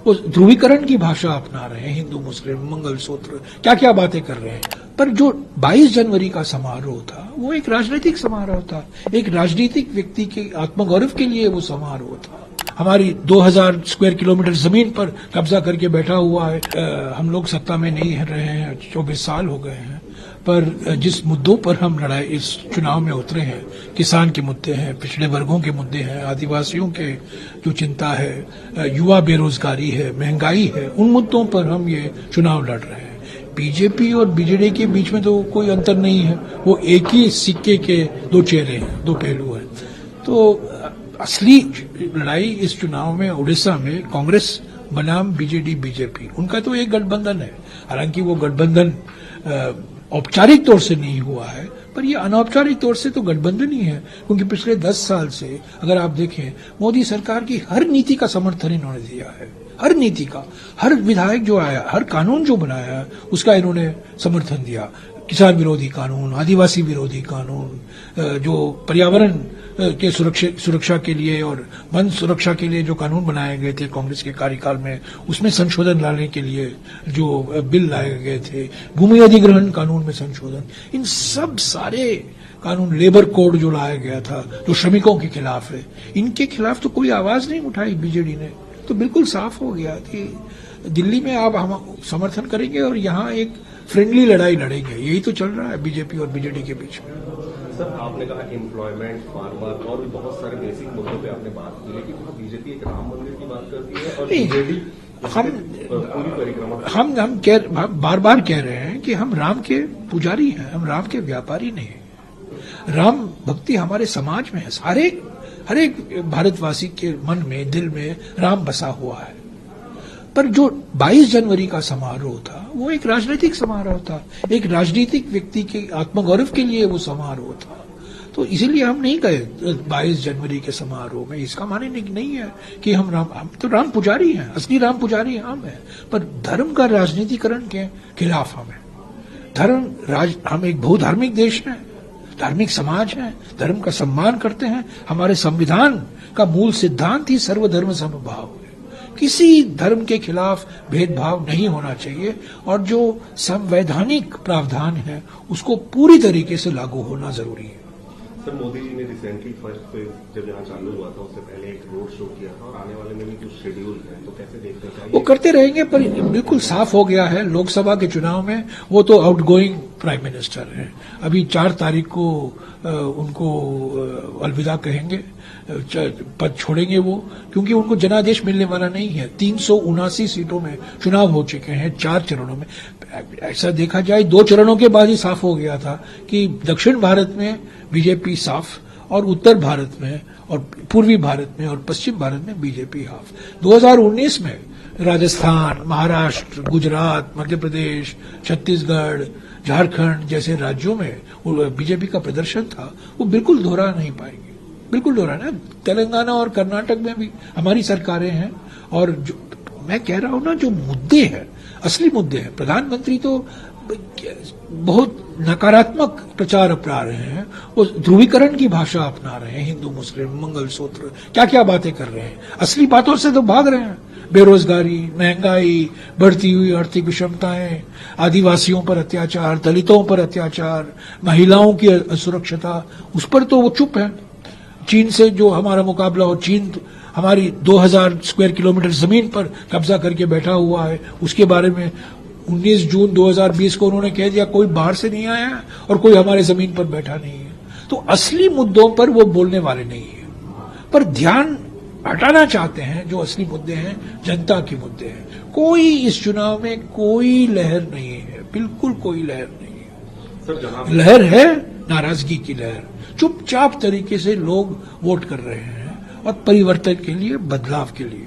वो ध्रुवीकरण की भाषा अपना रहे हैं, हिंदू मुस्लिम मंगलसूत्र क्या क्या बातें कर रहे हैं। पर जो 22 जनवरी का समारोह था वो एक राजनीतिक समारोह था, एक राजनीतिक व्यक्ति के आत्मगौरव के लिए वो समारोह था। हमारी 2000 स्क्वायर किलोमीटर जमीन पर कब्जा करके बैठा हुआ है। हम लोग सत्ता में नहीं रहे हैं, 24 साल हो गए हैं, पर जिस मुद्दों पर हम लड़ाई इस चुनाव में उतरे हैं, किसान के मुद्दे हैं, पिछड़े वर्गों के मुद्दे हैं, आदिवासियों के जो चिंता है, युवा बेरोजगारी है, महंगाई है, उन मुद्दों पर हम ये चुनाव लड़ रहे हैं। बीजेपी और बीजेडी के बीच में तो कोई अंतर नहीं है, वो एक ही सिक्के के दो चेहरे हैं, दो पहलू हैं। तो असली लड़ाई इस चुनाव में उड़ीसा में कांग्रेस बनाम बीजेडी बीजेपी, उनका तो एक गठबंधन है। हालांकि वो गठबंधन औपचारिक तौर से नहीं हुआ है, पर ये अनौपचारिक तौर से तो गठबंधन ही है, क्योंकि पिछले 10 साल से अगर आप देखें मोदी सरकार की हर नीति का समर्थन इन्होंने दिया है, हर नीति का, हर विधायक जो आया, हर कानून जो बनाया उसका इन्होंने समर्थन दिया। किसान विरोधी कानून, आदिवासी विरोधी कानून, जो पर्यावरण के सुरक्षा के लिए और वन सुरक्षा के लिए जो कानून बनाए गए थे कांग्रेस के कार्यकाल में, उसमें संशोधन लाने के लिए जो बिल लाए गए थे, भूमि अधिग्रहण कानून में संशोधन, इन सब सारे कानून, लेबर कोड जो लाया गया था जो श्रमिकों के खिलाफ है, इनके खिलाफ तो कोई आवाज नहीं उठाई बीजेडी ने। तो बिल्कुल साफ हो गया कि दिल्ली में आप हम समर्थन करेंगे और यहाँ एक फ्रेंडली लड़ाई लड़ेंगे। यही तो चल रहा है बीजेपी और बीजेडी के बीच में। सर, आपने कहा एम्प्लॉयमेंट, फार्मर और भी बहुत सारे बेसिक मुद्दों पे आपने बात की, लेकिन बीजेपी एक राम मंदिर की बात करती है और बीजेडी पूरी परिक्रमा। हम बार बार कह रहे हैं कि हम राम के पुजारी हैं, हम राम के व्यापारी नहीं हैं। राम भक्ति हमारे समाज में है, हर एक भारतवासी के मन में, दिल में राम बसा हुआ है। पर जो 22 जनवरी का समारोह था वो एक राजनीतिक समारोह था, एक राजनीतिक व्यक्ति के आत्मगौरव के लिए वो समारोह था। तो इसीलिए हम नहीं गए 22 जनवरी के समारोह में। इसका माने नहीं है कि हम तो राम पुजारी हैं, असली राम पुजारी हम हैं, पर धर्म का राजनीतिकरण के खिलाफ हम हैं। हम एक बहुधार्मिक देश हैं, धार्मिक समाज है, धर्म का सम्मान करते हैं। हमारे संविधान का मूल सिद्धांत ही सर्वधर्म समभाव है। किसी धर्म के खिलाफ भेदभाव नहीं होना चाहिए और जो संवैधानिक प्रावधान है उसको पूरी तरीके से लागू होना जरूरी है। सर, मोदी जी ने रिसेंटली फर्स्ट फेज जब यहाँ चालू हुआ था उससे पहले एक रोड शो किया था और आने वाले में भी कुछ शेड्यूल है, तो कैसे देखते हैं? वो करते रहेंगे, पर बिल्कुल साफ हो गया है लोकसभा के चुनाव में वो तो आउटगोइंग प्राइम मिनिस्टर हैं। अभी 4 तारीख को उनको अलविदा कहेंगे, पद छोड़ेंगे वो, क्योंकि उनको जनादेश मिलने वाला नहीं है। 379 सीटों में चुनाव हो चुके हैं 4 चरणों में। ऐसा देखा जाए 2 चरणों के बाद ही साफ हो गया था कि दक्षिण भारत में बीजेपी साफ और उत्तर भारत में और पूर्वी भारत में और पश्चिम भारत में बीजेपी हाफ। 2019 में राजस्थान, महाराष्ट्र, गुजरात, मध्य प्रदेश, छत्तीसगढ़, झारखंड जैसे राज्यों में बीजेपी का प्रदर्शन था, वो बिल्कुल दोहरा नहीं पाएंगे, बिल्कुल दोहरा ना। तेलंगाना और कर्नाटक में भी हमारी सरकारें हैं और जो मैं कह रहा हूं ना, जो मुद्दे हैं, असली मुद्दे हैं। प्रधानमंत्री तो बहुत नकारात्मक प्रचार अपना रहे हैं, वो ध्रुवीकरण की भाषा अपना रहे हैं, हिंदू मुस्लिम मंगलसूत्र क्या क्या बातें कर रहे हैं। असली बातों से तो भाग रहे हैं। बेरोजगारी, महंगाई, बढ़ती हुई आर्थिक विषमताएं, आदिवासियों पर अत्याचार, दलितों पर अत्याचार, महिलाओं की असुरक्षता, उस पर तो वो चुप है। चीन से जो हमारा मुकाबला हो, चीन हमारी 2000 स्क्वायर किलोमीटर जमीन पर कब्जा करके बैठा हुआ है, उसके बारे में 19 जून 2020 को उन्होंने कह दिया कोई बाहर से नहीं आया और कोई हमारे जमीन पर बैठा नहीं है। तो असली मुद्दों पर वो बोलने वाले नहीं है, पर ध्यान हटाना चाहते हैं जो असली मुद्दे हैं, जनता के मुद्दे हैं। कोई इस चुनाव में कोई लहर नहीं है, बिल्कुल कोई लहर नहीं है। लहर है नाराजगी की लहर। चुपचाप तरीके से लोग वोट कर रहे हैं और परिवर्तन के लिए, बदलाव के लिए।